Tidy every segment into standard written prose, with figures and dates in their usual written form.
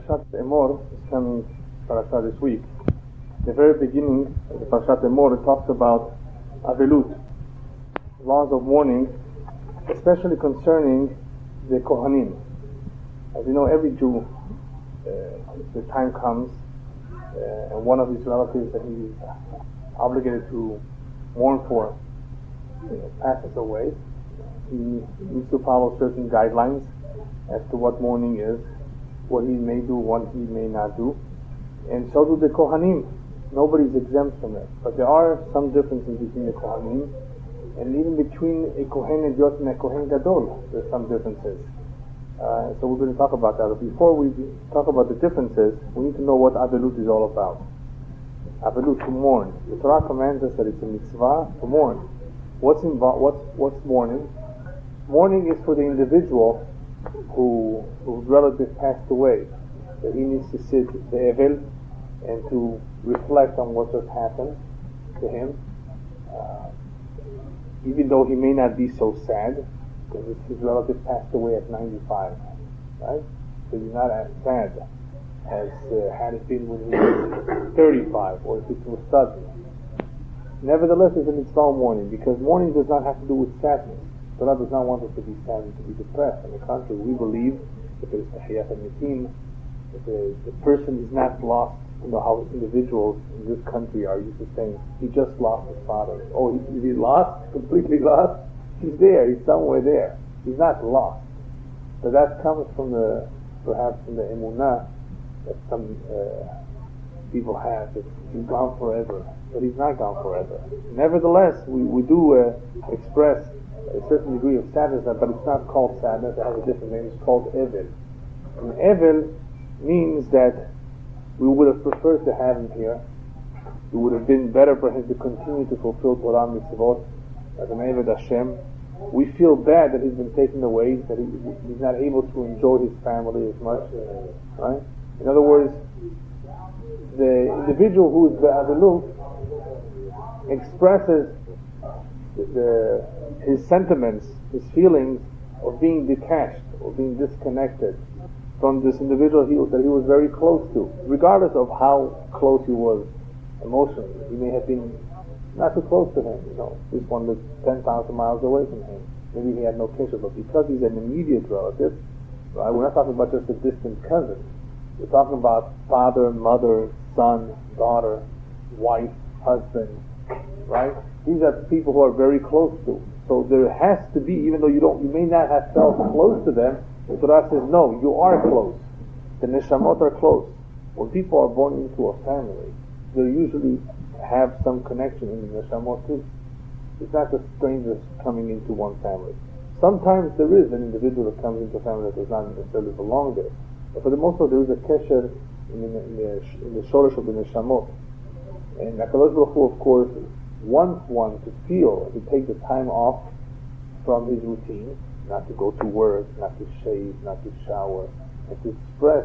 Parashat Emor is coming, Parasha this week. The very beginning of the Parashat Emor talks about Avelut, laws of mourning, especially concerning the Kohanim. As you know, every Jew, the time comes, and one of his relatives that he is obligated to mourn for passes away. He needs to follow certain guidelines as to what mourning is, what he may do, what he may not do. And so do the Kohanim. Nobody's exempt from it. But there are some differences between the Kohanim, and even between a Kohen Idiot and a Kohen Gadol, there's some differences. So we're going to talk about that. But before we talk about the differences, we need to know what Avelut is all about. Avelut, to mourn. The Torah commands us that it's a mitzvah to mourn. What's mourning? Mourning is for the individual whose relative passed away, that he needs to sit the Evel and to reflect on what just happened to him, even though he may not be so sad, because his relative passed away at 95, right? So he's not as sad as had it been when he was 35, or if it was sudden. Nevertheless, it's a mitzvah mourning, because mourning does not have to do with sadness. Torah does not want us to be sad and to be depressed. On the contrary, we believe that there is tahiyat al-mitim, that the person is not lost. You know how individuals in this country are used to saying, he just lost his father. Oh, is he lost? Completely lost? He's there. He's somewhere there. He's not lost. So that comes from perhaps from the emunah that some people have, that he's gone forever. But he's not gone forever. Nevertheless, we do express a certain degree of sadness, but it's not called sadness. It has a different name. It's called Evel. And Evel means that we would have preferred to have him here. It would have been better for him to continue to fulfill Torah mitzvot as an Eved Hashem. We feel bad that he's been taken away, that he's not able to enjoy his family as much. Right? In other words, the individual who is Be'avelut expresses his sentiments, his feelings of being detached, or being disconnected from this individual that he was very close to, regardless of how close he was emotionally. He may have been not too close to him, this one was 10,000 miles away from him. Maybe he had no connection, but because he's an immediate relative, right, we're not talking about just a distant cousin. We're talking about father, mother, son, daughter, wife, husband, right? These are people who are very close to. So there has to be, even though you may not have felt close to them, the Torah says, no, you are close. The neshamot are close. When people are born into a family, they usually have some connection in the neshamot too. It's not just strangers coming into one family. Sometimes there is an individual that comes into a family that does not necessarily belong there. But for the most part, there is a kesher in the shoresh of the neshamot. And HaKadosh Baruch Hu, of course, wants one to feel, to take the time off from his routine, not to go to work, not to shave, not to shower, and to express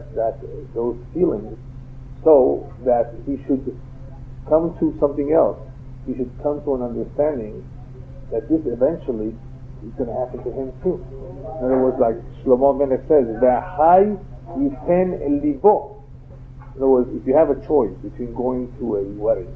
those feelings, so that he should come to something else. He should come to an understanding that this eventually is going to happen to him too. In other words, like Shlomo Melech says, "V'achai yifen el libo." In other words, if you have a choice between going to a wedding,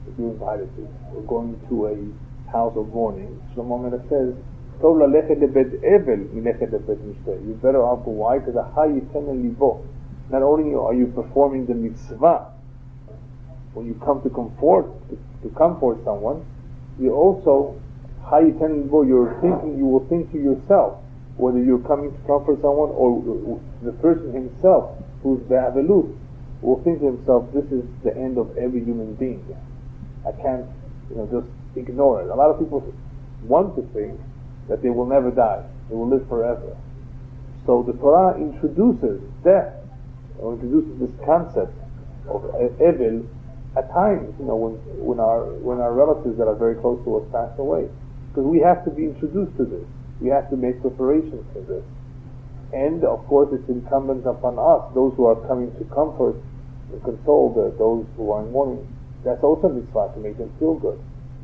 if you're invited to, or going to a house of mourning, Shlomo Melech says, "Tov lalechet lebet evel milechet lebet mishteh." You're better off. Why? Because achai yifen el libo. Not only are you performing the mitzvah when you come to comfort someone, you also you will think to yourself, whether you're coming to comfort someone or the person himself who's Be'avelut will think to himself, this is the end of every human being. I can't just ignore it. A lot of people want to think that they will never die, they will live forever. So the Torah introduces death, or introduces this concept of Evil at times, when our relatives that are very close to us pass away, because we have to be introduced to this. We have to make preparations for this, and of course, it's incumbent upon us, those who are coming to comfort and console those who are in mourning. That's also mitzvah, to make them feel good.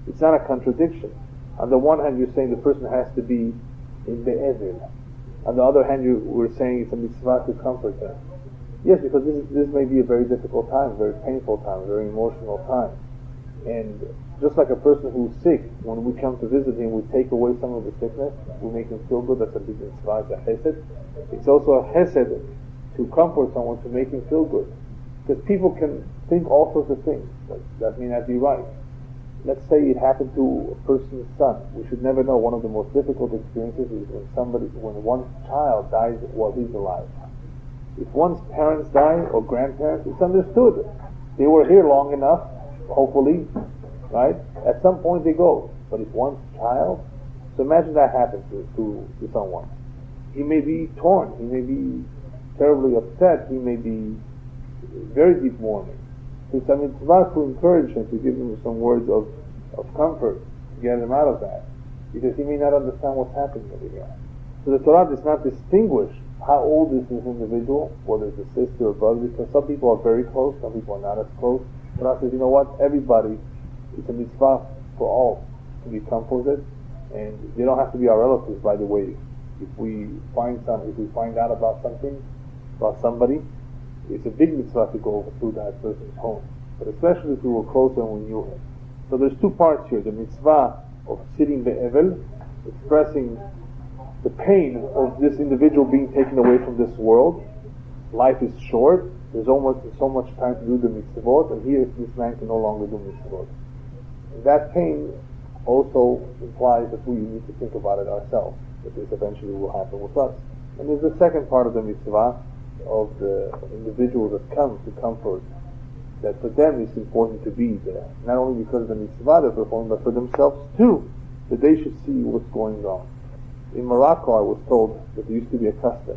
It's not a contradiction. On the one hand, you're saying the person has to be in the Evil. On the other hand, we're saying it's a mitzvah to comfort them. Yes, because this may be a very difficult time, very painful time, very emotional time. And just like a person who's sick, when we come to visit him, we take away some of the sickness, we make him feel good, that's a big mitzvah, it's a chesed. It's also a chesed to comfort someone, to make him feel good. Because people can think all sorts of things, but that may not be right. Let's say it happened to a person's son. We should never know. One of the most difficult experiences is when one child dies while he's alive. If one's parents die or grandparents, it's understood. They were here long enough, hopefully, right? At some point they go. But if one's child, so imagine that happens to someone. He may be torn. He may be terribly upset. He may be very deep mourning. So it's a mitzvah to encourage him, to give him some words of comfort, to get him out of that. Because he may not understand what's happening over here. So the Torah does not distinguish how old is this individual, whether it's a sister or brother, because some people are very close, some people are not as close. The Torah says, you know what, everybody, it's a mitzvah for all to be comforted, and they don't have to be our relatives, by the way. If we find out about something, about somebody, it's a big mitzvah to go through that person's home, but especially if we were closer and we knew him. So there's two parts here: the mitzvah of sitting be'evel, expressing the pain of this individual being taken away from this world. Life is short. There's almost so much time to do the mitzvot, and here this man can no longer do mitzvot. And that pain also implies that we need to think about it ourselves, that this eventually will happen with us. And there's the second part of the mitzvah of the individual that comes to comfort, that for them it's important to be there, not only because of the mitzvah they're performing, but for themselves too, that they should see what's going on. In Morocco, I was told that there used to be a custom,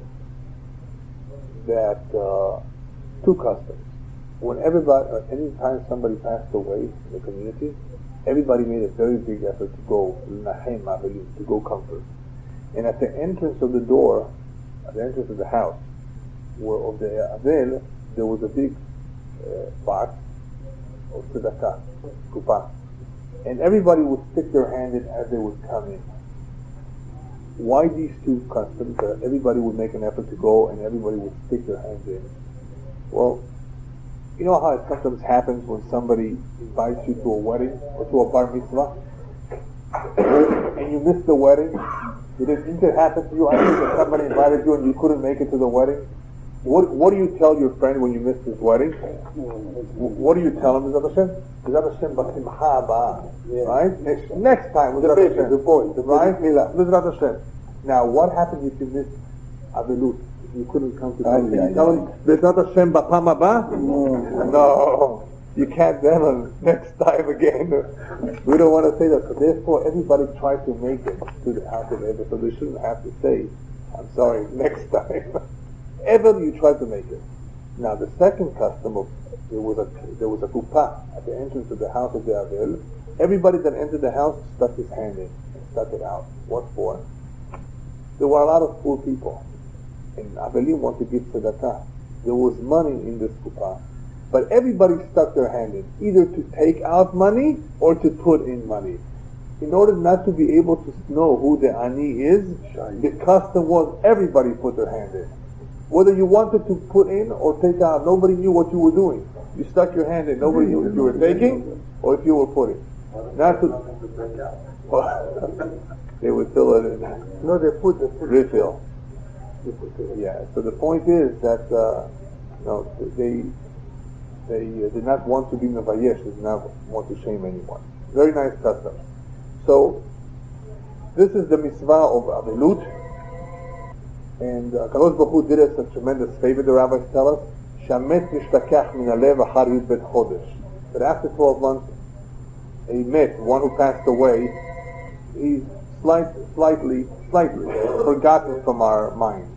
that two customs. When any time somebody passed away in the community, everybody made a very big effort to go to go comfort. And at the entrance of the door, at the entrance of the house, of the Avel, there was a big box of tzedakah, kupah. And everybody would stick their hand in as they would come in. Why these two customs? Everybody would make an effort to go and everybody would stick their hand in. Well, you know how it sometimes happens when somebody invites you to a wedding or to a bar mitzvah and you miss the wedding? Didn't it happen to you? I think that somebody invited you and you couldn't make it to the wedding. What do you tell your friend when you missed his wedding? What do you tell him? Right? Next time, the point, right? Now, what happens if you miss Avelut? You couldn't come to the wedding. You tell him, Bezrat Hashem b'pam haba? No. You can't then next time again. We don't want to say that. So therefore, everybody tries to make it to the house of Ever. So they shouldn't have to say, I'm sorry, next time. Ever you try to make it. Now the second custom of there was a kupah at the entrance of the house of the Avel. Everybody that entered the house stuck his hand in and stuck it out. What for? There were a lot of poor people, and Avelim wanted to give tzedakah. There was money in this kupah, but everybody stuck their hand in, either to take out money or to put in money. In order not to be able to know who the ani is, the custom was everybody put their hand in. Whether you wanted to put in or take out, nobody knew what you were doing. You stuck your hand in, nobody knew if you were taking or if you were putting. Not to they would fill it in. No, they put refill. Yeah. So the point is that they did not want to be mevayesh, they did not want to shame anyone. Very nice custom. So this is the mitzvah of Avelut. And Kadosh Baruch Hu did us a tremendous favor, the rabbis tell us. Shamet mishtakach min alev achar yud bet chodesh. But after 12 months, a met, one who passed away, he's slightly forgotten from our mind.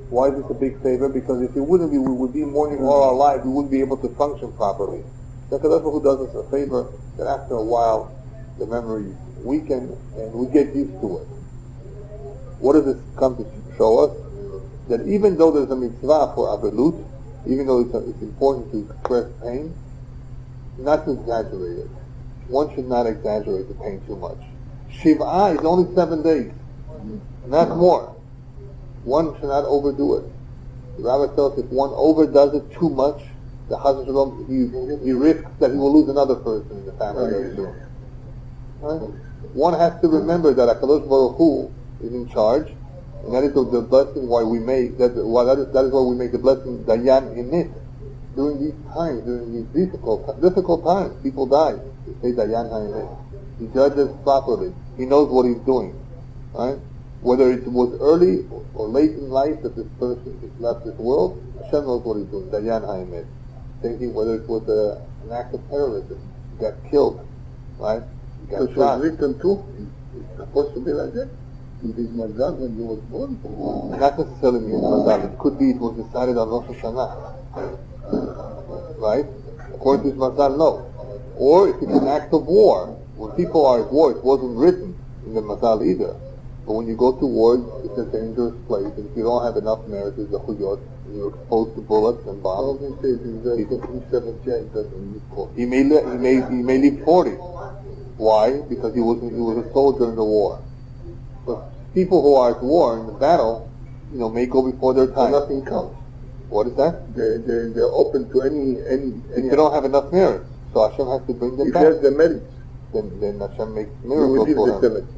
Why is this a big favor? Because if it wouldn't be, we would be mourning all our lives, we wouldn't be able to function properly. So Kadosh Baruch Hu does us a favor that after a while, the memory weakens and we get used to it. What does this come to show us? That even though there's a mitzvah for Avelut, even though it's important to express pain, not to exaggerate it. One should not exaggerate the pain too much. Shiv'ah is only 7 days, not more. One should not overdo it. The rabbi tells if one overdoes it too much, the Chas v'Shalom, he risks that he will lose another person in the family very soon. Right? One has to remember that HaKadosh Baruch Hu is in charge, and that is the blessing why we make that is why we make the blessing Dayan Emet. During these times, during these difficult times, people die. We say Dayan HaEmet. He judges properly. He knows what he's doing. Right? Whether it was early or late in life that this person left this world, Hashem knows what he's doing. Dayan HaEmet. Same thing whether it was an act of terrorism. He got killed. Right? He got shot. So written too? It's supposed to be like that? It is Mazal when he was born? Not necessarily in Mazal. It could be it was decided on Rosh Hashanah. Right? According to his Mazal, no. Or if it's an act of war, when people are at war, it wasn't written in the Mazal either. But when you go to war, it's a dangerous place, and if you don't have enough merit, there's a huyot, and you're exposed to bullets and bombs. He may live 40. Why? Because he was a soldier in the war. But people who are at war in the battle, may go before their time. So nothing counts. What is that? They're open to any. If they don't have enough merit, so Hashem has to bring them back. If he has the merit, then Hashem makes miracles for him.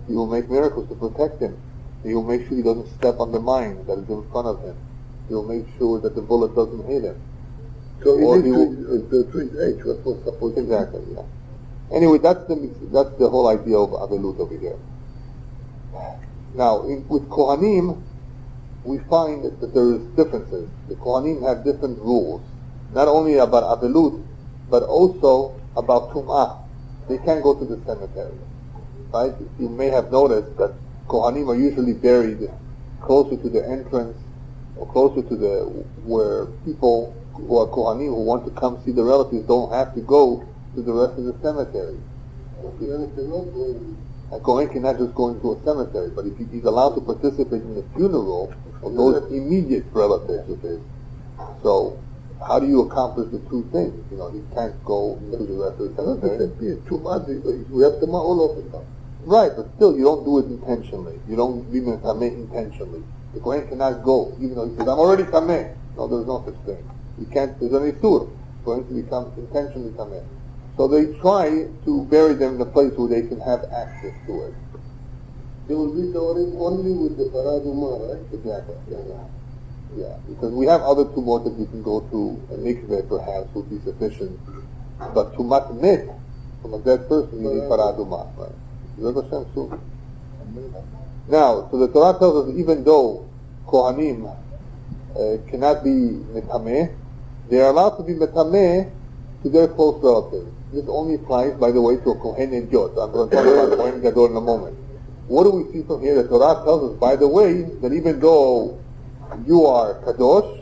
He will make miracles to protect him. He will make sure he doesn't step on the mine that is in front of him. He will make sure that the bullet doesn't hit him. So he needs to his age, what was supposed to be. Exactly, yeah. Anyway, that's the whole idea of Avelut over here. Now, with Kohanim, we find that there is differences. The Kohanim have different rules, not only about Avelut, but also about Tum'ah. They can't go to the cemetery. Right? You may have noticed that Kohanim are usually buried closer to the entrance or closer to where people who are Kohanim who want to come see the relatives don't have to go to the rest of the cemetery. A Kohen cannot just go into a cemetery, but if he's allowed to participate in the funeral of those immediate relatives of his. So, how do you accomplish the two things? He can't go into the rest of the cemetery. We have to all over them. Right, but still, you don't do it intentionally. You don't be metameh intentionally. The Kohen cannot go, even though he says, I'm already tameh. No, there's no such thing. You can't, there's an isur for him to become intentionally tameh. So they try to bury them in a place where they can have access to it. They will be only with the paraduma, right? Exactly, yeah. Because we have other tumot that you can go to, a mikveh perhaps would be sufficient. But to matmet, from a dead person, you need paraduma, right? Now, so the Torah tells us even though Kohanim cannot be metameh, they are allowed to be metameh to their close relatives. This only applies, by the way, to a Kohen and Yot. I'm going to talk about Kohen Gadol in a moment. What do we see from here? The Torah tells us, by the way, that even though you are Kadosh,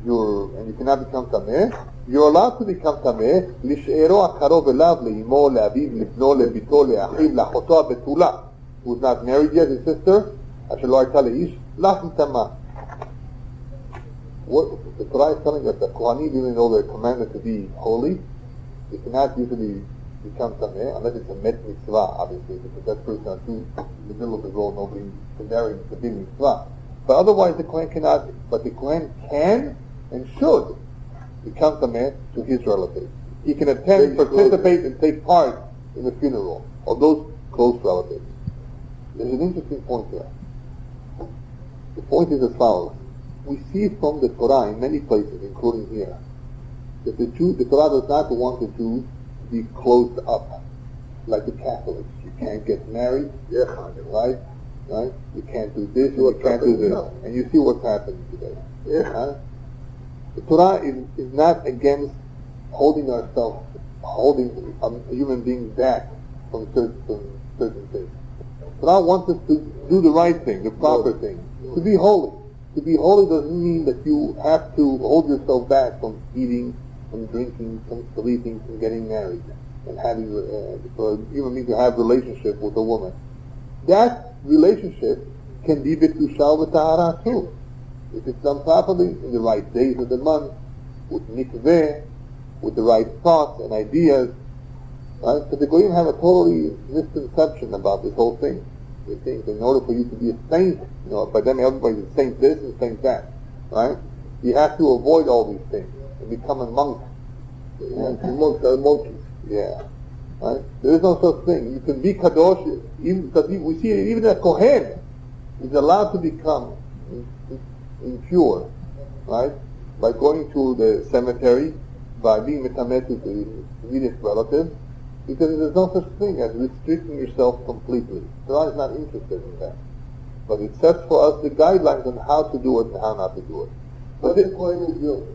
and you cannot become Tameh, you're allowed to become Tameh, לשארו הקרוב אליו, לאמו, לאביו, לבנו, לביתו, לאחיו, לאחותו הבתולה, who's not married yet, his sister, אשר לא הייתה לאיש, לך מטמא. What the Torah is telling us that Kohanim, even though they're commanded to be holy, they cannot usually become Tameh, unless it's a met mitzvah, obviously, because that person is in the middle of the road, nobody can marry to be mitzvah. But otherwise the Kohen cannot, but the Kohen can and should become Tameh to his relatives. He can attend, participate, and take part in the funeral of those close relatives. There's an interesting point here. The point is as follows. We see from the Torah in many places, including here, that the Torah does not want the Jews to be closed up like the Catholics. You can't get married, right? You can't do this, you can't do this. And you see what's happening today. The Torah is not against holding human beings back from certain things. The Torah wants us to do the right thing, the proper thing, to be holy. To be holy doesn't mean that you have to hold yourself back from eating, from drinking, from sleeping, from getting married, and having for a human being to have a relationship with a woman. That relationship can be b'kedusha v'tahara too. If it's done properly, in the right days of the month, with mikveh, with the right thoughts and ideas, right? So the Goyim have a totally misconception about this whole thing. They think in order for you to be a saint, by then everybody's a saint this and saint that, right? You have to avoid all these things and become a monk. Amongst the monkeys. Yeah. Right? There is no such thing. You can be kadosh, even because we see it, even a kohen is allowed to become impure, right? By going to the cemetery, by being metamet with the immediate relative, because there's no such thing as restricting yourself completely. Torah is not interested in that. But it sets for us the guidelines on how to do it and how not to do it. But this point is yours.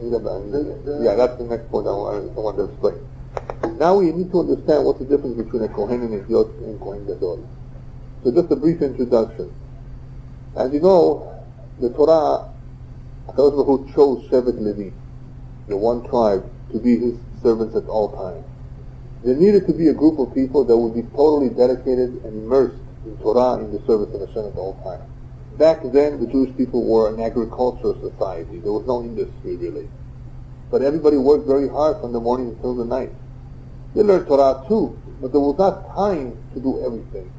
Yeah, that's the next point I want to explain. Now we need to understand what's the difference between a Kohen and a Idiot and Kohen Gadol. So just a brief introduction. As you know, the Torah, HaKadosh Baruch Hu chose Shevet Levi, the one tribe, to be his servants at all times. There needed to be a group of people that would be totally dedicated and immersed in Torah, in the service of Hashem at all times. Back then, the Jewish people were an agricultural society. There was no industry, really. But everybody worked very hard from the morning until the night. They learned Torah too, but there was not time to do everything.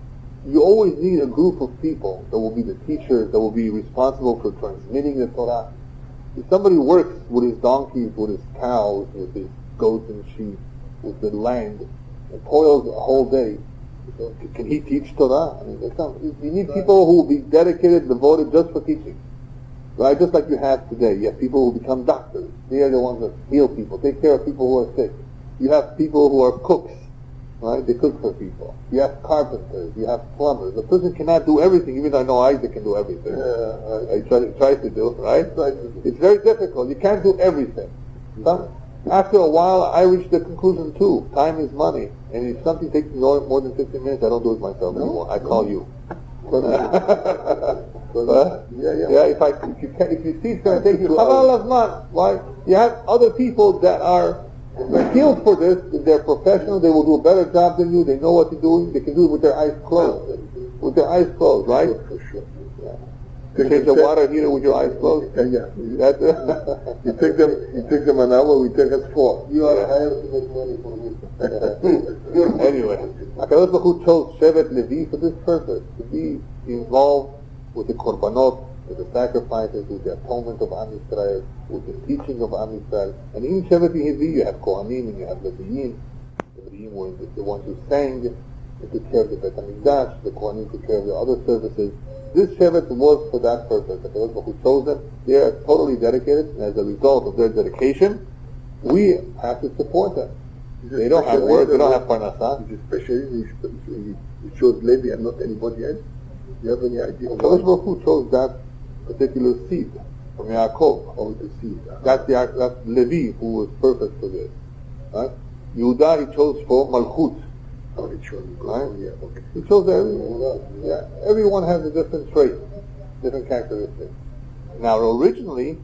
You always need a group of people that will be the teachers, that will be responsible for transmitting the Torah. If somebody works with his donkeys, with his cows, with his goats and sheep, with the land, and toils a whole day, can he teach Torah? I mean, you need people who will be dedicated, devoted just for teaching. Right? Just like you have today. You have people who become doctors. They are the ones that heal people, take care of people who are sick. You have people who are cooks. Right? They cook for people. You have carpenters. You have plumbers. A person cannot do everything, even though I know Isaac can do everything. I try to do, right? It's very difficult. You can't do everything. After a while, I reached the conclusion too. Time is money. And if something takes me more than 15 minutes, I don't do it myself anymore. I call you. If you see it's going to take you, why? You have other people that are skilled for this. They're professional. They will do a better job than you. They know what they're doing. They can do it with their eyes closed. With their eyes closed, right? For sure. You change the water heater with your eyes closed. Yeah. You take them an hour. We take us 4. You are hired to make money for me. Anyway, HaKadosh Baruch Hu chose Shevet Levi for this purpose, to be involved with the korbanot, with the sacrifices, with the atonement of Am Yisrael, with the teaching of Am Yisrael. And in Shevet Levi you have Kohanim and you have Leviim. The Leviim were the ones who sang, they took care of the Bet HaMikdash, the Kohanim took care of the other services. This Shevet was for that purpose. HaKadosh Baruch Hu chose them. They are totally dedicated, and as a result of their dedication, we have to support them. They don't have work, they don't have parnasah. Especially you chose Levi and not anybody else. Do you have any idea? HaKadosh Baruch Hu chose that particular seed from Yaakov. Oh, the seed. That's Levi who was perfect for this. Right? Yehuda he chose for Malchut. Oh, he chose. Right? Yeah, okay. He chose everyone. Yeah, everyone has a different trait, different characteristics. Now, originally,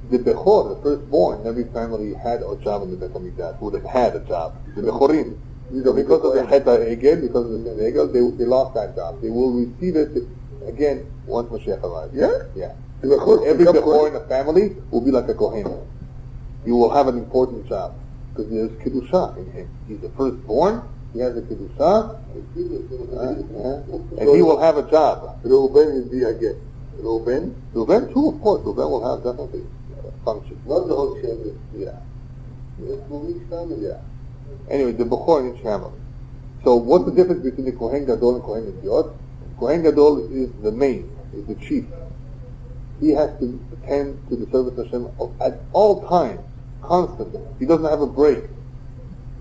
the Bechor, the firstborn, every family had a job in the Bet HaMikdash, would have had a job. The Bechorim. Because of the Het HaEgel, because of the Egel, they lost that job. They will receive it again once Mashiach arrives. Yeah? Yeah. Every Bechor in a family will be like a Kohen. He will have an important job, because there's Kedusha in him. He's the firstborn, he has a Kedusha, and he will have a job. Reuben will be again. Reuben too, of course. Reuben will have definitely function. Not the whole family. Yeah. It's for each family. Yeah. Anyway, the Bechor in each family. So what's the difference between the Kohen Gadol and Kohen Idiot? Kohen Gadol is the main, is the chief. He has to attend to the service of Hashem at all times, constantly. He doesn't have a break.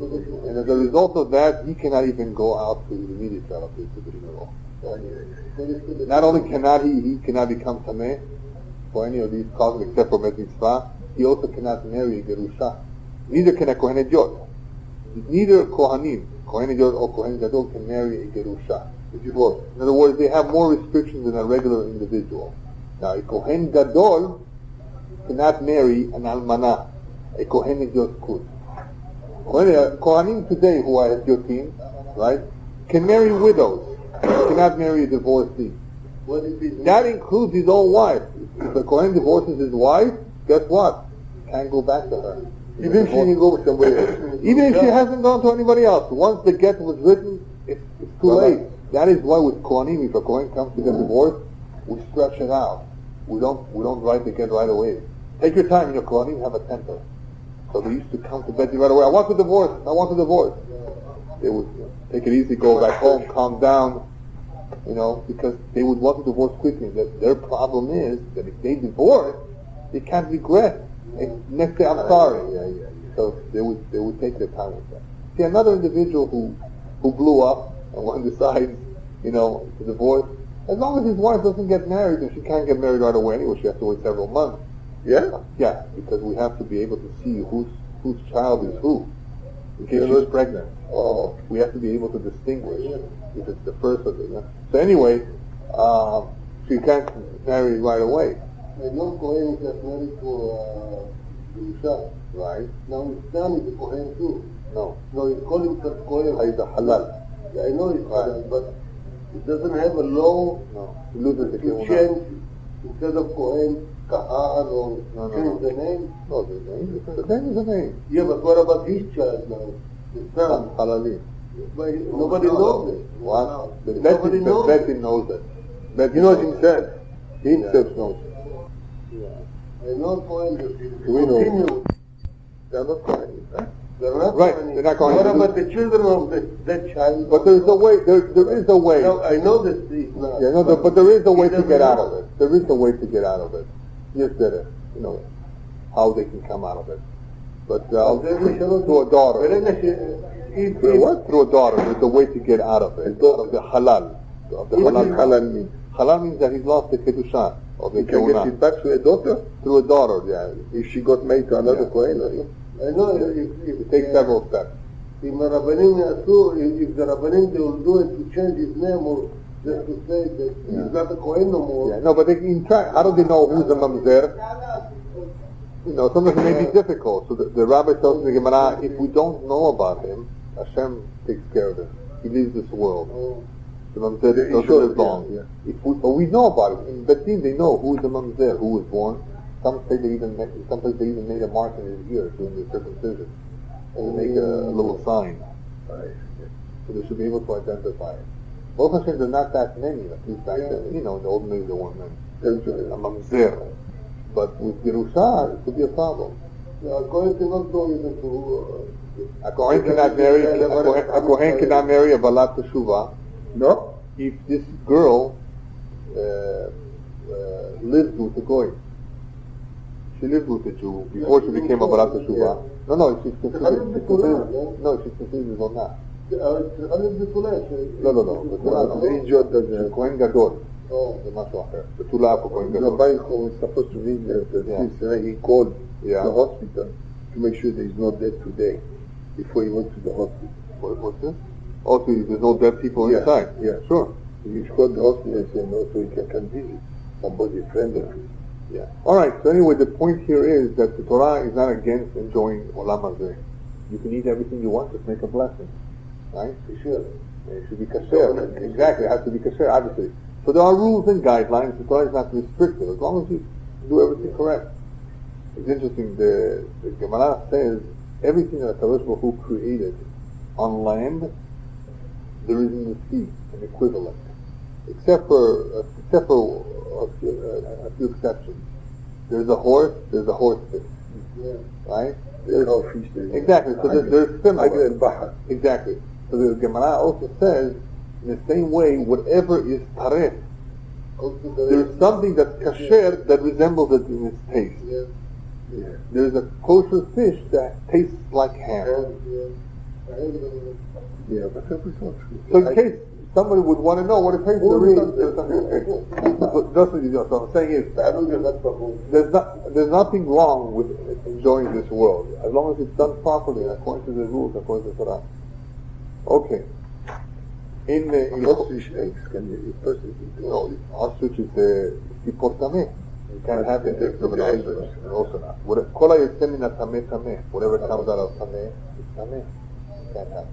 And as a result of that, he cannot even go out to the immediate relatives to the funeral. Not only cannot he cannot become Tameh for any of these causes except for Met Mitzvah, he also cannot marry a Gerusha. Neither can a Kohen Idiot. Neither Kohanim, Kohen Idiot or Kohen Gadol, can marry a Gerusha. In other words, they have more restrictions than a regular individual. Now, a Kohen Gadol cannot marry an Almanah. A Kohen Idiot could. Kohanim today, who are Idiotim, right, can marry widows. Cannot marry a divorcee. That includes his own wife. If a Kohen divorces his wife, guess what? Can't go back to her. Even if she can go with somebody else. Even if she hasn't gone to anybody else. Once the get was written, it's too late. That is why with Kohanim, if a Kohen comes to get divorced, we stretch it out. We don't write the get right away. Take your time, Kohanim have a temper. So they used to come to bed right away. I want a divorce. They would take it easy, go back home, calm down, because they would want to divorce quickly. Their problem is that if they divorce, they can't regret. And next day, I'm sorry. So they would take their time with that. See, another individual who blew up and one decides, to divorce, as long as his wife doesn't get married, and she can't get married right away anyway, she has to wait several months. Yeah, because we have to be able to see whose child is who. In case she's pregnant. We have to be able to distinguish if it's the first or the. So anyway, she can't marry right away. I know Kohen is married to Isha. Right. Now Islam is a Kohen too. No, he's calling himself Kohen. He's a halal. Yeah, I know it's halal, but it doesn't have a law He loses the to kehuna. change instead of Kohen, Kahan, or change the name. No, the name is the name. Yeah, but what about his child now? His son. Halali. But nobody knows it. What? The Nobody knows. Betin knows it. Betin knows himself. He himself knows it. I know Kohen that We know. continue. They're not Kohanim, right? They're not Right, Kohanim. they're not Kohanim. What about the children of that child? But there's a way. There is a way. No, I know that he's not. Yeah, no, but there is a way to doesn't get out know. of it. There is a way to get out of it. Yes, there is. How they can come out of it. But through a daughter. Through what? Through a daughter. There's a way to get out of it. Out of the halal. Of the halal means. Halal means that he's lost the kedusha of the He can get it back to a daughter? Through a daughter, yeah. If she got married to another Kohen. I know It takes several steps. If the Rabbanim, they will do it to change his name or just to say that he's not a Kohen no more. Yeah, no, but they can try. How do they know who's a mamzer? Sometimes it may be difficult. So the rabbi tells in the Gemara, if we don't know about him, Hashem takes care of him. He leaves this world. The mamzer doesn't live long. But we know about it. In Betin, they know who is the mamzer, who was born. Sometimes they even made a mark in his ear during the circumcision. And they make a little sign. So they should be able to identify it. Both Hashem, there are not that many, at least back then. In the old days there weren't many. There's a mamzer. But with Yerusha, it could be a problem. A Kohen cannot go even to... A Kohen cannot marry a Balat Teshuvah. No? If this girl lived with a Goy. She lived with a Jew before she became a Balat Teshuvah. No, she's considered Zona. No. The idiot doesn't. Kohen Gadol. זה משהו אחר. בתולה פה קוראים גדול. Rabbi was supposed to read that he called the hospital to make sure that he's not dead today before he went to the hospital. What's this? Also, there's no dead people inside. Yeah, sure. He called the hospital and said no, so he can visit somebody, friend of his. Yeah. Alright, so anyway, the point here is that the Torah is not against enjoying Olam Hazeh. You can eat everything you want, just make a blessing. Right? Sure. It should be kasher. Exactly, it has to be kasher, obviously. So there are rules and guidelines. The Torah is not restrictive as long as you do everything correct. It's interesting. The Gemara says everything that Kadosh Baruch Hu created on land, there is in the sea an equivalent, except for a few exceptions. There's a horse fish, right? Exactly. So there's similar. Exactly. So the Gemara also says, in the same way, whatever is taref, there's something that's kasher that resembles it in its taste. There's a kosher fish that tastes like ham. But that was not true. So in case somebody would want to know what it tastes like, just what I'm saying is, there's nothing wrong with enjoying this world, as long as it's done properly, according to the rules, according to the Torah. Okay. Ostrich eggs, can you person eat? No, ostrich is ציפור טמא. You can't have it from an ostrich. Also not. כל היוצא מן הטמא טמא. Whatever comes out of טמא, it's טמא. You can't have it.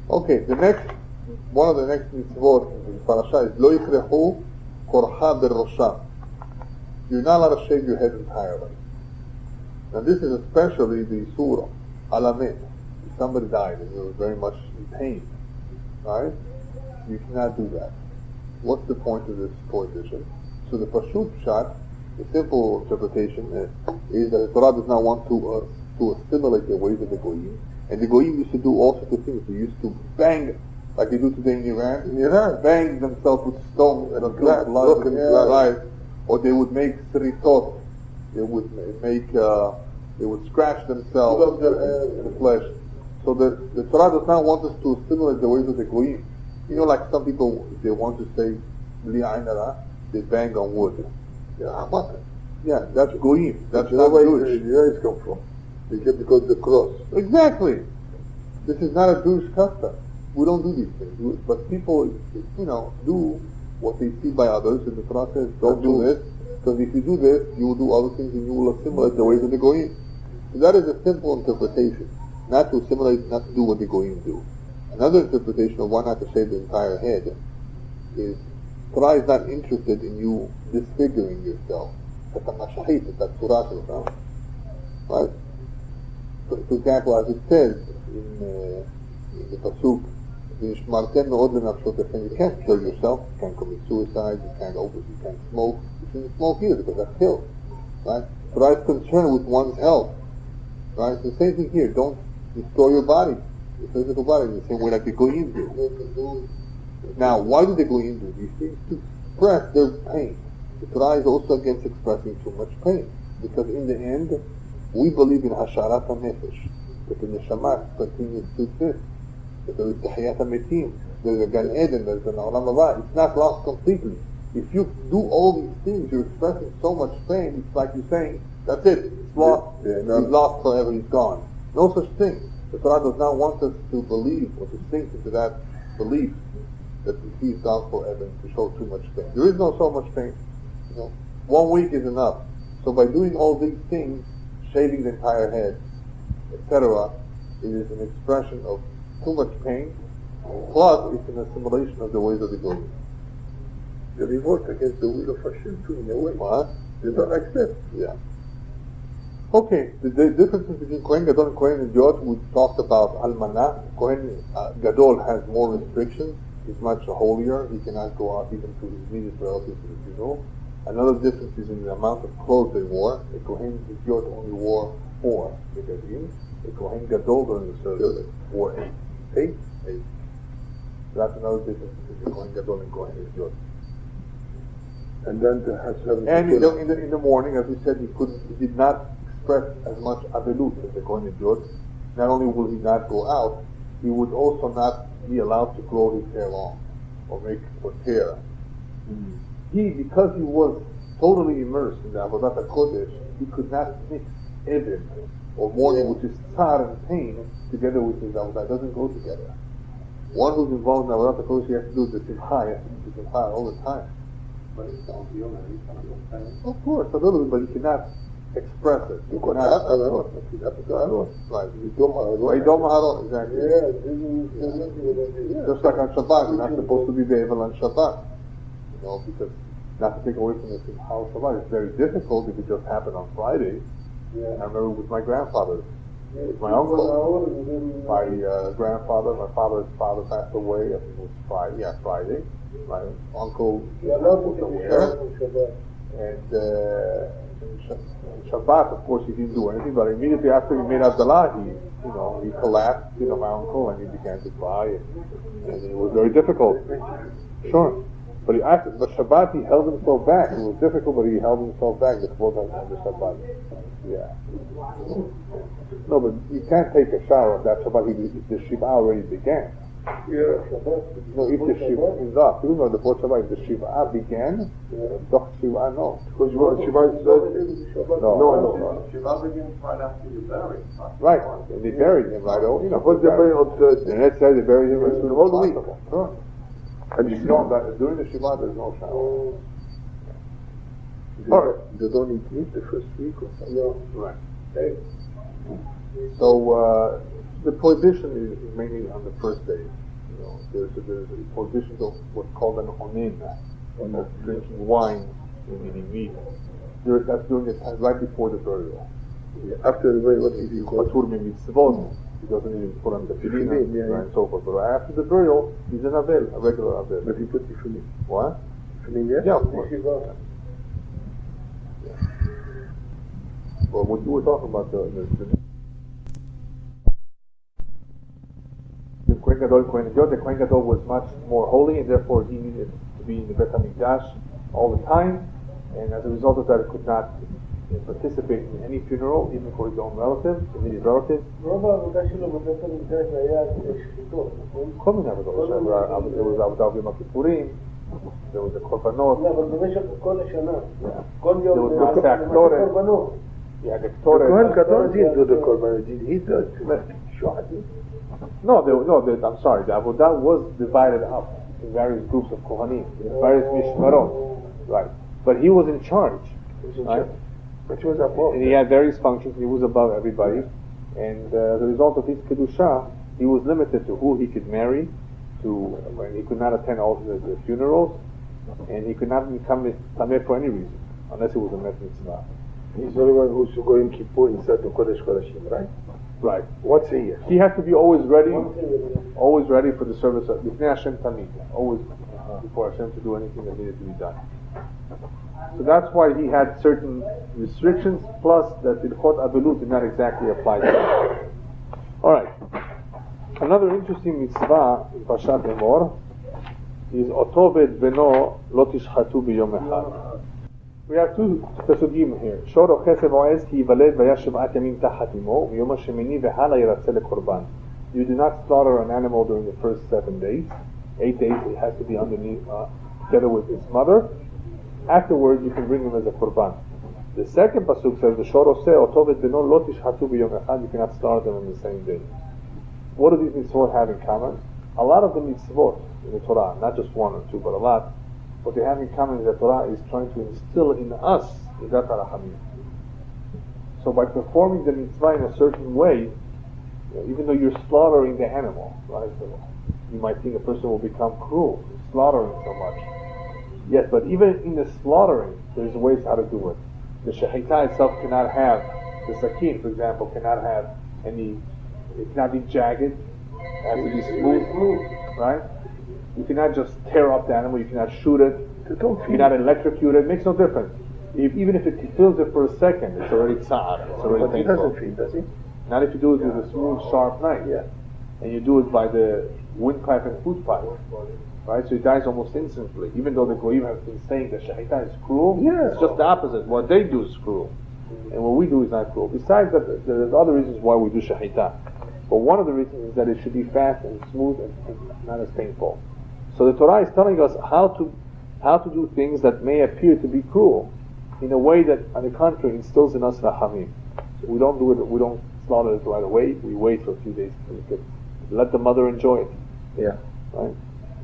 Okay, one of the next mitzvot in Parasha is לא יכרחו קורחה בראשם. You're not allowed to shave your head entirely. Now this is especially the surah, alamet. If somebody died and you were very much in pain, right? You cannot do that. What's the point of this prohibition? So the Pashut Pshat The simple interpretation is that the Torah does not want to assimilate the ways of the Goyim. And the Goyim used to do all sorts of things. They used to bang, like they do today in Iran, bang themselves with stones and kill broken glass. Or they would make sritot. They would they would scratch themselves in the flesh. So the Torah does not want us to assimilate the ways of the Goyim. You know, like some people, if they want to say Bli Ain Hara, they bang on wood. Yeah, that's Goyim. That's not Jewish. Where it come from? They get because of the cross. Exactly. This is not a Jewish custom. We don't do these things. But people, do what they see by others, and the Torah says, don't do this, because if you do this, you will do other things and you will assimilate the ways of the Goyim. So that is a simple interpretation. Not to assimilate, not to do what the Goyim do. Another interpretation of why not to shave the entire head is Torah is not interested in you disfiguring yourself. Right? For example, as it says in the Pasuk, you can't kill yourself, you can't commit suicide, you can't smoke. You shouldn't smoke either because that's kill. Right? Torah is concerned with one's health. Right? It's the same thing here. Don't destroy your body, your physical body, in the same way like the Goyim do. Now, why do the Goyim do these things? To express their pain. The Torah is also against expressing too much pain, because in the end, we believe in Hasharat HaNefesh, that the Neshama continues to exist, that there is Tahiyat HaMetim, there's a Gan Eden, there's an Olam Haba. It's not lost completely. If you do all these things, you're expressing so much pain, it's like you're saying, that's it, it's lost, he's lost forever, he's gone. No such thing. The Torah does not want us to believe or to sink into that belief that he's gone forever and to show too much pain. There is no so much pain. 1 week is enough. So by doing all these things, shaving the entire head, etc., it is an expression of too much pain, plus it's an assimilation of the ways of the Goyim. They revolt against the will of Hashem too, in a way. What? They don't accept. Yeah. Okay, the differences between Kohen Gadol and Kohen Idiot, we talked about Almanah. Kohen Gadol has more restrictions. He's much holier. He cannot go out even to his immediate relatives, as you know. Another difference is in the amount of clothes they wore. The Kohen Idiot only wore 4 begadim. The Kohen Gadol during the service wore 8. 8? So that's another difference between the Kohen Gadol and Kohen Idiot. And then the Hashem. And in the morning, as we said, he did not express as much avelut as the Kohen Idiot. Not only will he not go out, he would also not be allowed to grow his hair long or tear. Because he was totally immersed in the Avodat HaKodesh, he could not mix Eden or mourning, which is tzar and pain, together with his Avodah. It doesn't go together. One who's involved in Avodat HaKodesh, he has to do the Simcha, he has to do the Simcha all the time. Of course, a little bit, but he cannot express it. You cannot exactly. Just like on Shabbat, you're not supposed to be able on Shabbat. Because not to take away from the Simcha of Shabbat, it's very difficult if it just happened on Friday. I remember with my grandfather, with my uncle. My grandfather, my father's father passed away, I think it was Friday. My uncle was aware. And Shabbat, of course, he didn't do anything, but immediately after he made Abdallah, he collapsed, my uncle, and he began to cry, and it was very difficult. Sure. But Shabbat, he held himself back. It was difficult, but he held himself back, the Shabbat. Yeah. No, but you can't take a shower of that Shabbat if the Shiva already began. Yeah, Shabbat. No, if the Shiva is not, even though the fourth Shabbat, if the Shiva began, Doch Shiva, no. Because Shiva said, no. Shiva begins right after you bury. Right, and they buried him right over. Because they buried on Thursday. And that said they buried him as soon as all the week. possible. Sure. And you know that during the Shiva there's no shower. They don't eat meat the first week or something. Yeah. Right. Okay. So the prohibition is mainly on the first day. There's a prohibition of what's called an onin, of drinking wine and eating meat. That's during the time right before the burial. Yeah. After the burial, what is it called? Patur mitzvot. He doesn't even put on the tefillin and so forth. But after the burial, he's an avel, a regular avel. But he put tefillin. What? Tefillin, yes? Yeah, of course. Yeah. Well, what you were talking about, the Kohen Gadol, Kohen Gadol, the Kohen Gadol was much more holy, and therefore he needed to be in the Bet HaMikdash all the time, and as a result of that, he could not participate in any funeral, even for his own relatives, immediate relatives. רוב העבודה שלו בבית המקדש היה שחיתות, נכון? כל מיני עבודות, there was עבודה ביום הכיפורים, there was the קורבנות, לא, אבל במשך כל השנה, כל יום, there was the קורבנות. Yeah, the Torah. Kohen Gadol didn't do the korban. He did shahadi. No, I'm sorry. The avodah was divided up in various groups of kohanim, various mishmarot, right? But he was in charge, right? But he was above. And he had various functions. He was above everybody, and as a result of his kedusha, he was limited to who he could marry. When he could not attend all the funerals, and he could not become tameh for any reason, unless it was a met mitzvah. He's the only one who's to go in Kippur inside the Kodesh Kodashim, right? Right. Once a year. He has to be always ready for the service of B'fnei Hashem Tamid, always before Hashem to do anything that needed to be done. So that's why he had certain restrictions, plus that Ilchot Abelut did not exactly apply to him. Alright. Another interesting mitzvah in Parashat Emor is Otoved Beno Lo Tishchatu B'Yom Echad. We have two pesugim here. Shor Chesed Moez Ki Yivaled V'Yash Shev'at Yamim Tachat Imo V'Yom HaShemini V'Hala Yiratzeh LeKorban. You do not slaughter an animal during the first 7 days. 8 days it has to be underneath, together with its mother. Afterwards you can bring him as a korban. The second pasuk says, "Shor Oseh Otoved Beno Lo Tishchatu B'Yom Echad." You cannot slaughter them on the same day. What do these mitzvot have in common? A lot of the mitzvot in the Torah, not just one or two, but a lot, what they have in common is that Torah is trying to instill in us Midat HaRachamim. So by performing the mitzvah in a certain way, even though you're slaughtering the animal, right? So you might think a person will become cruel, slaughtering so much. Yes, but even in the slaughtering, there's ways how to do it. The shahita itself cannot have, the sakin, for example, cannot have any, it cannot be jagged, it has to be smooth, right? You cannot just tear up the animal, you cannot shoot it, you cannot electrocute it, it makes no difference. Even if it feels it for a second, it's already tza'ar, it's already But he painful. doesn't feel, does he? Not if you do it with a smooth, sharp knife. Yeah. And you do it by the windpipe and food pipe. Right? So he dies almost instantly. Even though the Goyim have been saying that shahita is cruel, Yeah. it's just the opposite. What they do is cruel. And what we do is not cruel. Besides that, there's other reasons why we do shahita. But one of the reasons is that it should be fast and smooth and not as painful. So the Torah is telling us how to do things that may appear to be cruel in a way that, on the contrary, instills in us rachamim. So we don't do it, we don't slaughter it right away, we wait for a few days to let the mother enjoy it. Yeah. Right?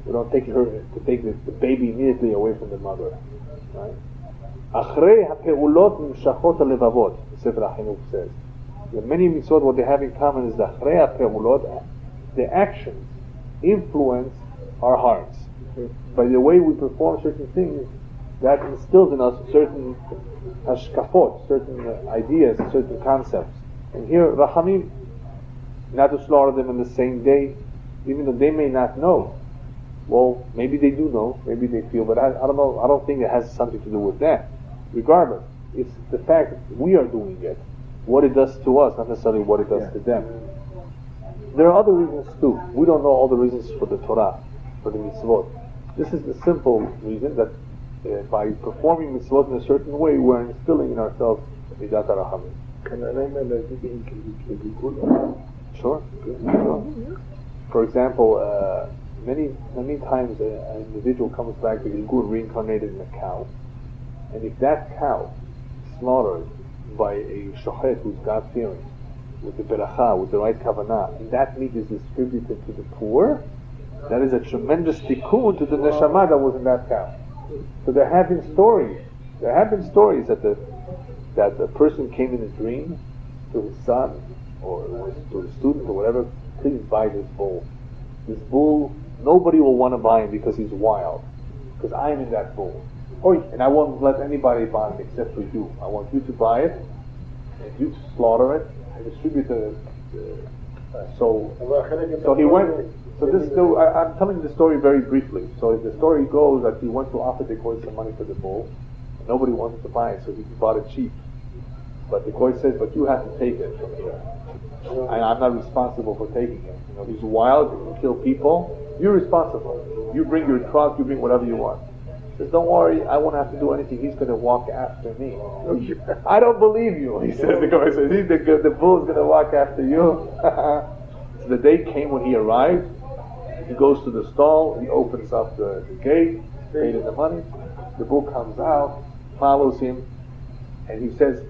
We don't take the baby immediately away from the mother. Right? Achrei ha'pe'ulot nimshachot ha'levavot, the Sefer HaChinuch says. The many mitzvot, what they have in common is that achrei ha'pe'ulot, the actions influence our hearts. By the way we perform certain things, that instills in us certain hashkafot, certain ideas, certain concepts. And here, rachamim, not to slaughter them in the same day, even though they may not know. Well, maybe they do know, maybe they feel, but I don't know, I don't think it has something to do with that. Regardless, it's the fact that we are doing it, what it does to us, not necessarily what it does to them. There are other reasons too. We don't know all the reasons for the Torah, for the mitzvot. This is the simple reason that by performing mitzvot in a certain way, we're instilling in ourselves midat harachamim. Can I name it? Sure. For example, many times an individual comes back to Gilgul reincarnated in a cow, and if that cow is slaughtered by a shochet who's God-fearing, with the beracha, with the right kavanah, and that meat is distributed to the poor, that is a tremendous tikkun to the neshama that was in that cow. So there have been stories that the person came in a dream to his son or to a student or whatever, please buy this bull. This bull, nobody will want to buy him because he's wild, because I'm in that bull. And I won't let anybody buy it except for you. I want you to buy it and you to slaughter it and distribute so he went. So I'm telling the story very briefly. So the story goes that he went to offer the Goy some money for the bull. Nobody wanted to buy it, so he bought it cheap. But the Goy says, but you have to take it from here. I'm not responsible for taking it. You know, he's wild, he can kill people. You're responsible. You bring your truck, you bring whatever you want. He says, don't worry, I won't have to do anything. He's going to walk after me. I don't believe you, he says. The Goy says, the bull's going to walk after you. So the day came when he arrived. He goes to the stall, he opens up the gate, paid in the money. The bull comes out, follows him, and he says,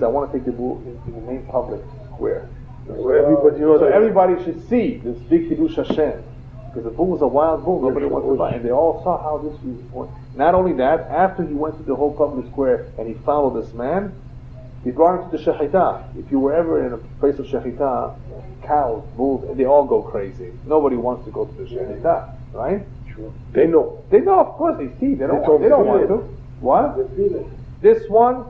I want to take the bull in the main public square. Where everybody knows. So everybody should see this big Kiddush Hashem. Because the bull was a wild bull, nobody wants to buy it. And they all saw how this was. Not only that, after he went to the whole public square and he followed this man, he brought him to the Shechitah. If you were ever in a place of Shechitah, cows, bulls, they all go crazy. Nobody wants to go to the Shechitah, right? Sure. They know. They know, of course, they see. They don't want to. What? This one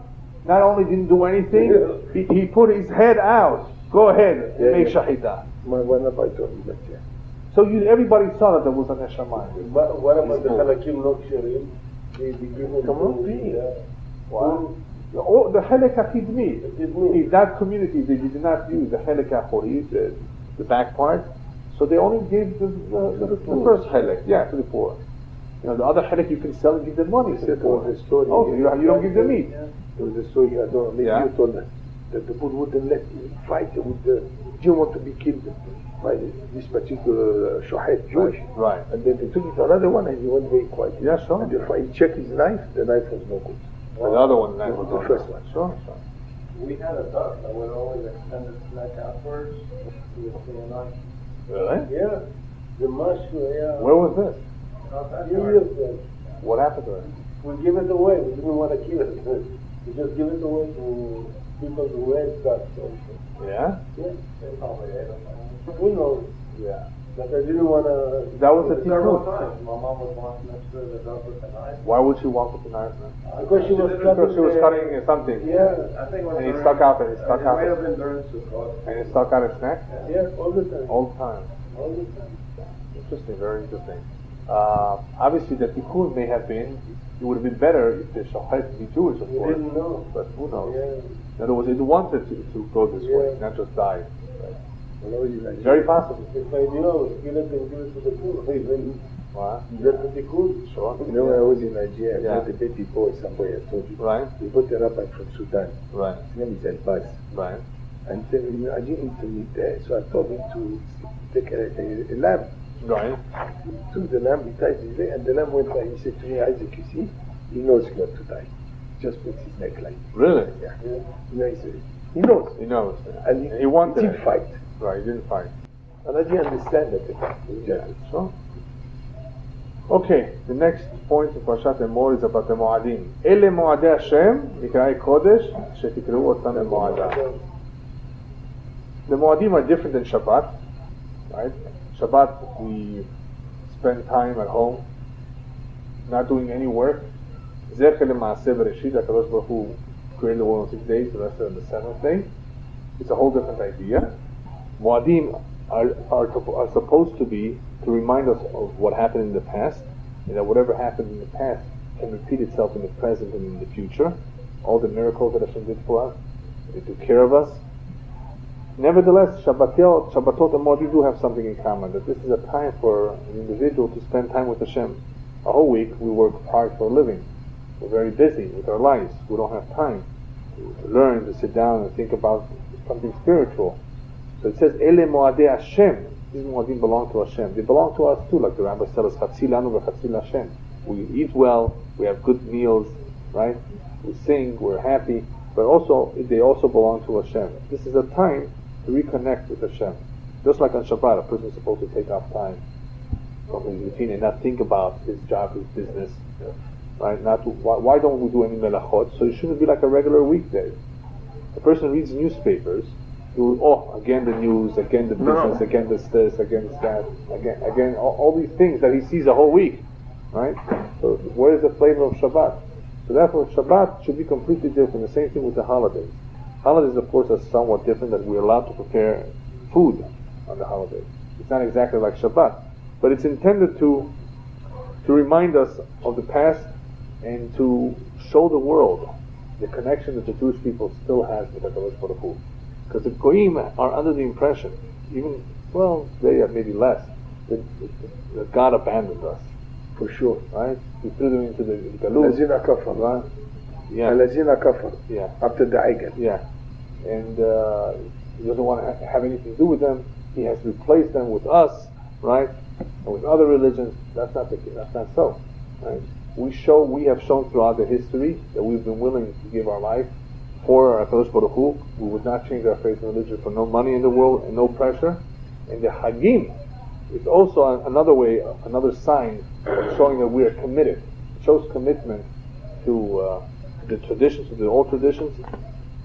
not only didn't do anything, he put his head out. Go ahead, make Shechitah. One of I told you that, yeah. So everybody saw that there was a Neshama. But what about the Halakim not sharing? They give it to What? Oh, the Helek HaKidmi. In that community, they did not use the Helek HaChori, the back part. So they only gave the first Helek, to the poor. You know, the other Helek you can sell and give them money. There was a story. Oh, you don't give them meat. There was a story, I don't know, maybe you told us, that the bull wouldn't let him fight with the Jew want to be killed by this particular Shohet Jewish. Right. And then they took it to another one and he went very quiet. Yeah, sure. And therefore he checked his knife, the knife was no good. The other one, that was the first one. Sure. We had a duck that would always extend its neck outwards. Really? Yeah. The mushroom, yeah. Where was this? What happened to it? We give it away. We didn't want to kill it. We just give it away to people who raise ducks also. Yeah? Yeah. They probably ate them. Who knows? Yeah. But I didn't want to... That was a Several tikkun. times. My mom was walking next to the duck with a knife. Why would she walk with the knife, man? Because she was cutting something. Yeah. I think it was And he during- stuck out there. It stuck It out might have there. been during Sukkot. And it stuck out its neck? Yeah, all the time. All the time. All the time. Interesting, very interesting. Obviously, the tikkun may have been, it would have been better if the shochet be Jewish, of We course. didn't know. But who knows? Yeah. In other words, it wanted to go this way, Yeah. not just die. When I was in Nigeria, Very possible. If I knew, give it and give it to the poor. Then What? get the tikkun. Sure. you know, when I was in Nigeria, Yeah. I met a baby boy, somebody I told you. Right, We brought a rabbi from Sudan. right, His name is Elbaz. right. And then I didn't to meet there, so I told him to take a lamb. Right. Took the lamb, he tied his leg, and the lamb went by. He said to me, Isaac, you see, he knows he's not to die. Just puts his neck like Really? yeah. You know, he knows. He knows. And He wanted he it. didn't fight. Right, he didn't fight. And I didn't understand that. Yeah, sure. Okay, the next point of Parashat Emor is about the Mo'adim. Ele Mo'adei Hashem, Nikra'ei Kodesh, Shetikre'u Otam Mo'adah. The Mo'adim are different than Shabbat, right? Shabbat, we spend time at home, not doing any work. Zecher L'Maaseh Bereshit, HaKadosh Baruch Hu created the world in 6 days, the rest of the 7th day. It's a whole different idea. Mo'adim are supposed to be to remind us of what happened in the past, and that whatever happened in the past can repeat itself in the present and in the future. All the miracles that Hashem did for us, He took care of us. Nevertheless, Shabbatot and Mo'adim do have something in common, that this is a time for an individual to spend time with Hashem. A whole week we work hard for a living. We're very busy with our lives. We don't have time to learn, to sit down and think about something spiritual. So it says, Ele Mo'adei Hashem. These Mo'adim belong to Hashem. They belong to us too, like the Rabbi says, Chatzi Lanu v'Chatzi L'Hashem. We eat well, we have good meals, right? We sing, we're happy, but also, they also belong to Hashem. This is a time to reconnect with Hashem. Just like on Shabbat, a person is supposed to take off time from his routine and not think about his job, his business, right? Not to, why don't we do any melachot? So it shouldn't be like a regular weekday. A person reads newspapers, again the news, again the business, again this, again that, again all these things that he sees a whole week, right? So where is the flavor of Shabbat? So therefore Shabbat should be completely different. The same thing with the holidays. Holidays, of course, are somewhat different, that we're allowed to prepare food on the holidays. It's not exactly like Shabbat, but it's intended to remind us of the past and to show the world the connection that the Jewish people still has with HaKadosh Baruch Hu. Because the Goyim are under the impression, even, well, they have maybe less, that God abandoned us. For sure. Right? He threw them into the Galut. Lazina kafar. Right? Yeah. Lazina kafar. Yeah. After the Eigen. Yeah. And he doesn't want to have anything to do with them. He has replaced them with us, right? And with other religions. That's not so. Right? We have shown throughout the history that we've been willing to give our life for HaKadosh Baruch Hu. We would not change our faith and religion for no money in the world and no pressure. And the Hagim is also another way, another sign of showing that we are committed. It shows commitment to the traditions, to the old traditions,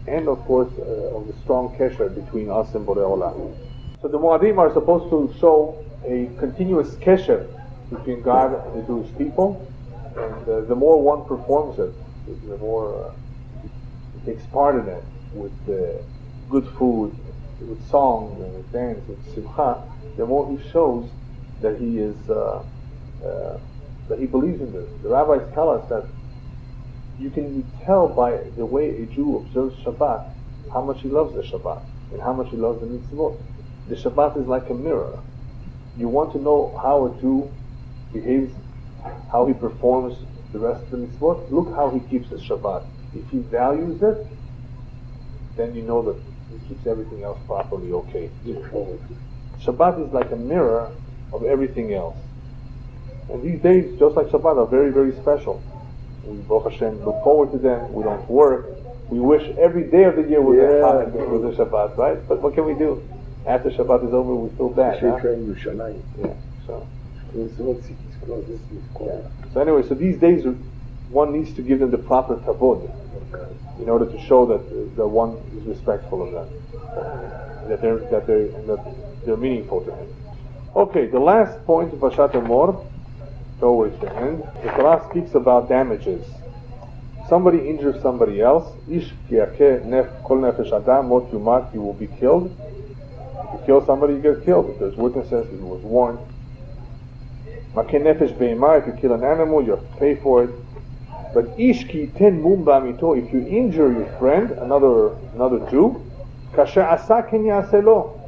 and of course of the strong kesher between us and Borei Olam. So the Moadim are supposed to show a continuous kesher between God and the Jewish people, and the more one performs it, the more takes part in it with good food, with song, and with dance, with simcha, the more he shows that he is that he believes in this. The rabbis tell us that you can tell by the way a Jew observes Shabbat how much he loves the Shabbat and how much he loves the mitzvot. The Shabbat is like a mirror. You want to know how a Jew behaves, how he performs the rest of the mitzvot? Look how he keeps the Shabbat. If he values it, then you know that he keeps everything else properly okay. Shabbat is like a mirror of everything else. And these days, just like Shabbat, are very, very special. We, Baruch Hashem, look forward to them. We don't work. We wish every day of the year was a Shabbat, right? But what can we do? After Shabbat is over, we feel bad. Huh? Yeah. So anyway, so these days, one needs to give them the proper tavod in order to show that the one is respectful of them, that they're meaningful to him. Okay, the last point of Parashat Emor, towards the end, the Torah speaks about damages. Somebody injures somebody else, ish kol nefesh adam mot yumat, you will be killed. If you kill somebody, you get killed. If there's witnesses, he was warned. Makeh nefesh be'ema, if you kill an animal, you have to pay for it. But ish ki ten mum ba'amito, if you injure your friend, another Jew, kasher asa ken yaseh lo.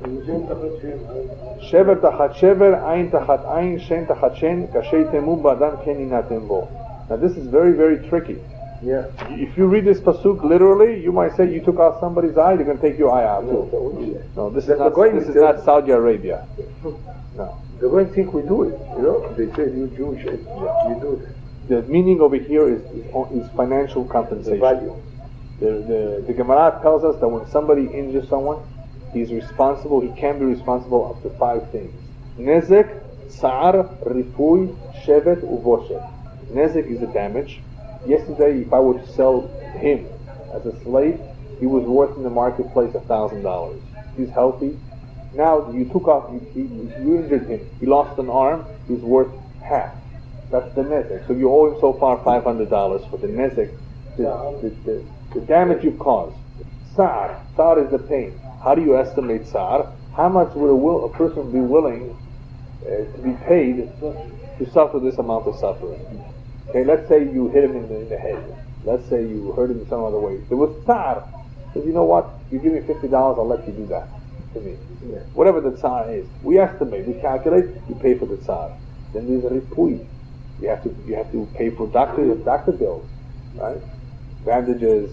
Shever tachat shever, ayin tachat ayin, shen tachat shen, kasher ten mum ba'adam ken yinatem bo. Now this is very, very tricky. Yeah. If you read this pasuk literally, you might say you took out somebody's eye, they're going to take your eye out too. No, this is not Saudi Arabia. No. They're going to think we do it. You know, they say you Jewish, you do it. The meaning over here is financial compensation. The value. The Gemara tells us that when somebody injures someone, he's responsible. He can be responsible up to 5 things: nezek, sa'ar, rifui, shevet, uvoshet. Nezek is a damage. Yesterday, if I were to sell him as a slave, he was worth in the marketplace $1,000. He's healthy. Now you took off, you injured him. He lost an arm. He's worth half. That's the nezek. So you owe him so far $500 for the nezek, the damage you've caused. Sa'ar. Sa'ar is the pain. How do you estimate sa'ar? How much would a person be willing to be paid to suffer this amount of suffering? Okay, let's say you hit him in the head. Let's say you hurt him in some other way. There was tsar. Says, you know what? You give me $50, I'll let you do that to me. Yeah. Whatever the tsar is. We estimate, we calculate, you pay for the tsar. Then there's a ripui. You have to pay for doctor bills, right? Bandages,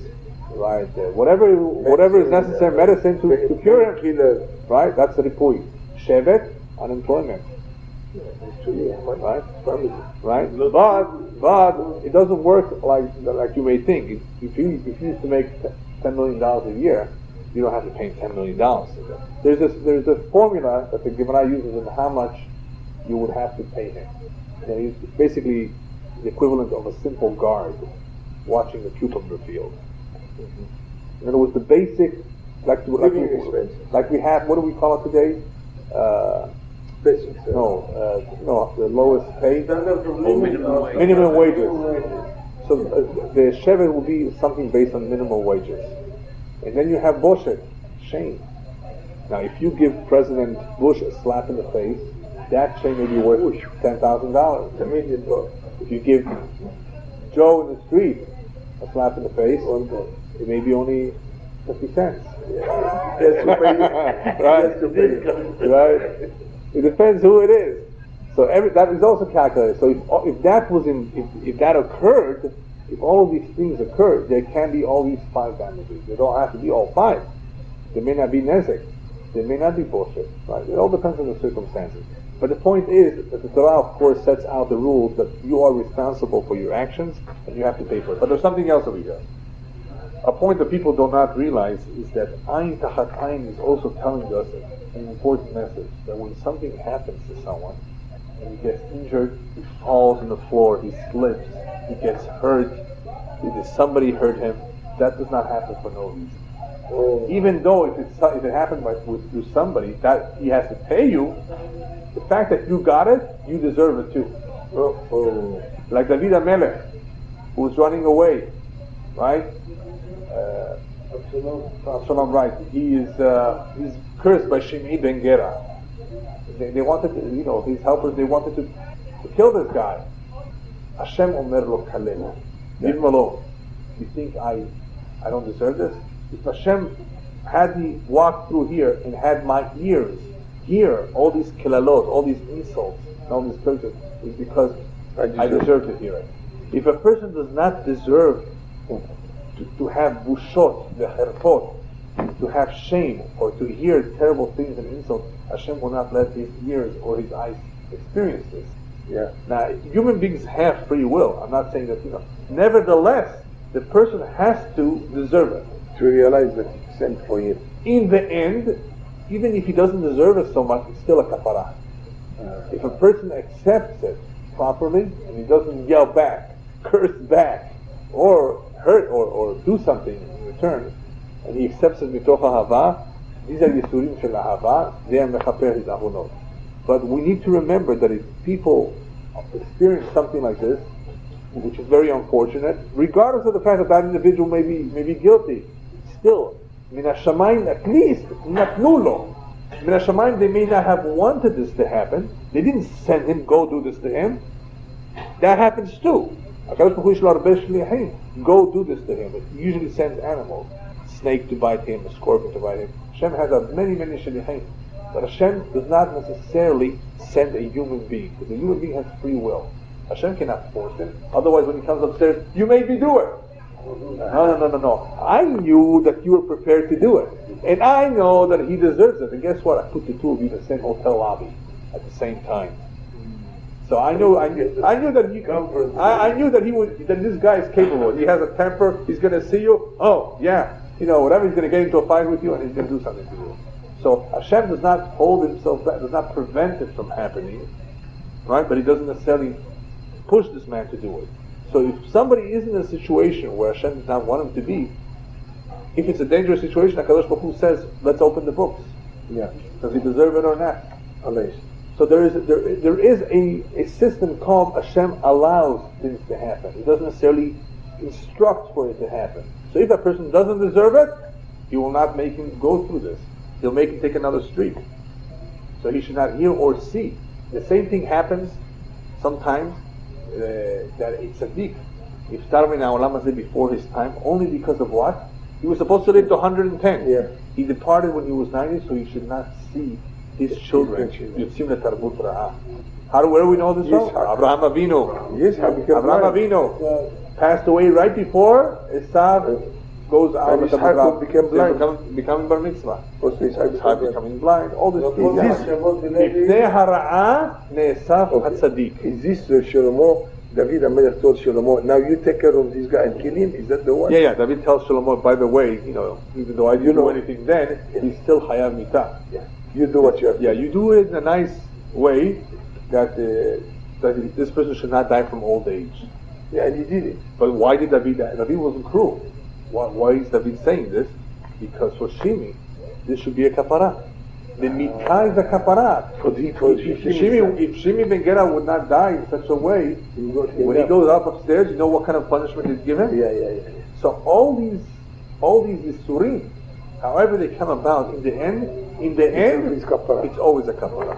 right? Whatever is necessary, medicine to cure him. Right? That's the ripui. Shevet, unemployment. Right? But it doesn't work like you may think. If you used to make $10 million a year, you don't have to pay $10 million. There's a formula that the Gemara uses in how much you would have to pay him. It's basically the equivalent of a simple guard watching the cucumber field. In other words, the basic, like we have. What do we call it today? No, the lowest pay. Minimum wages. So the shevet will be something based on minimum wages. And then you have boshet, shame. Now if you give President Bush a slap in the face, that shame may be worth $10,000. If you give Joe in the street a slap in the face, it may be only 50 cents. Yes, Right? Right? It depends who it is. So that is also calculated. So if that occurred, if all of these things occurred, there can be all these 5 damages. They don't have to be all 5. There may not be nezek. There may not be bullshit. Right? It all depends on the circumstances. But the point is that the Torah, of course, sets out the rules that you are responsible for your actions and you have to pay for it. But there's something else over here. A point that people do not realize is that Ayin Tachat Ayin is also telling us an important message, that when something happens to someone and he gets injured, he falls on the floor, he slips, he gets hurt, somebody hurt him, that does not happen for no reason. Even though if it happened through somebody that he has to pay you, the fact that you got it, you deserve it too. Like David HaMelech, who was running away, right? Absalom, right? He's cursed by Shimei ben Gera. They wanted to, his helpers, they wanted to kill this guy. Hashem omer lo kalel. Leave him alone. You think I don't deserve this? If Hashem had me walk through here and had my ears hear all these kilalot, all these insults, all these curses, it's because I deserve to hear it. If a person does not deserve to have bushot, the herpot, to have shame, or to hear terrible things and insults, Hashem will not let his ears or his eyes experience this. Yeah. Now, human beings have free will. I'm not saying that, Nevertheless, the person has to deserve it. To realize that it's sent for you. In the end, even if he doesn't deserve it so much, it's still a kapara. If a person accepts it properly, and he doesn't yell back, curse back, or hurt, or do something in return, and he accepts it mitoch ahava, these are yisurim shel ahava, they are mechaper his avonot. But we need to remember that if people experience something like this, which is very unfortunate, regardless of the fact that that individual may be guilty, still, min hashamayim, at least, natnu lo. Min hashamayim, they may not have wanted this to happen. They didn't send him, go do this to him. That happens too. Go do this to him. It usually sends animals. Snake to bite him, a scorpion to bite him. Hashem has many shalichim. But Hashem does not necessarily send a human being, because a human being has free will. Hashem cannot force him. Otherwise, when he comes upstairs, you made me do it. No. I knew that you were prepared to do it. And I know that he deserves it. And guess what? I put the two of you in the same hotel lobby at the same time. So I knew that that this guy is capable. He has a temper. He's going to see you. Oh, yeah. Whatever, he's going to get into a fight with you and he's going to do something to you. So Hashem does not hold himself back, does not prevent it from happening, right? But he doesn't necessarily push this man to do it. So if somebody is in a situation where Hashem does not want him to be, if it's a dangerous situation, HaKadosh Baruch Hu says, let's open the books. Yeah. Does he deserve it or not? Amazing. So there is a system called Hashem allows things to happen. He doesn't necessarily instruct for it to happen. So if a person doesn't deserve it, he will not make him go through this. He'll make him take another street. So he should not hear or see. The same thing happens sometimes that a tzaddik, if starving Olam Hazeh before his time, only because of what? He was supposed to live to 110. Yeah. He departed when he was 90, so he should not see his children. Yotzim leTarbut Ra'ah. Where do we know this from? Abraham Avinu. Yes, Abraham Avinu passed away right before Esav goes out of the Torah, becoming bar mitzvah. Yitzhak becoming blind. All this. Is this Shlomo? David HaMelech told Shlomo, now you take care of this guy and kill him? Is that the one? Yeah. David tells Shlomo, by the way, even though I didn't do anything then, he's still Hayav Mitah. Yeah. You do what you have to do. Yeah, you do it in a nice way that this person should not die from old age. Yeah, and he did it. But why did David die? David wasn't cruel. Why is David saying this? Because for Shimi, this should be a kapara. The mitah is a kapara. If Shimi ben Gera would not die in such a way, when he goes up upstairs, you know what kind of punishment is given? Yeah. So all these yisurim, however they come about, in the end, it's always a kapara.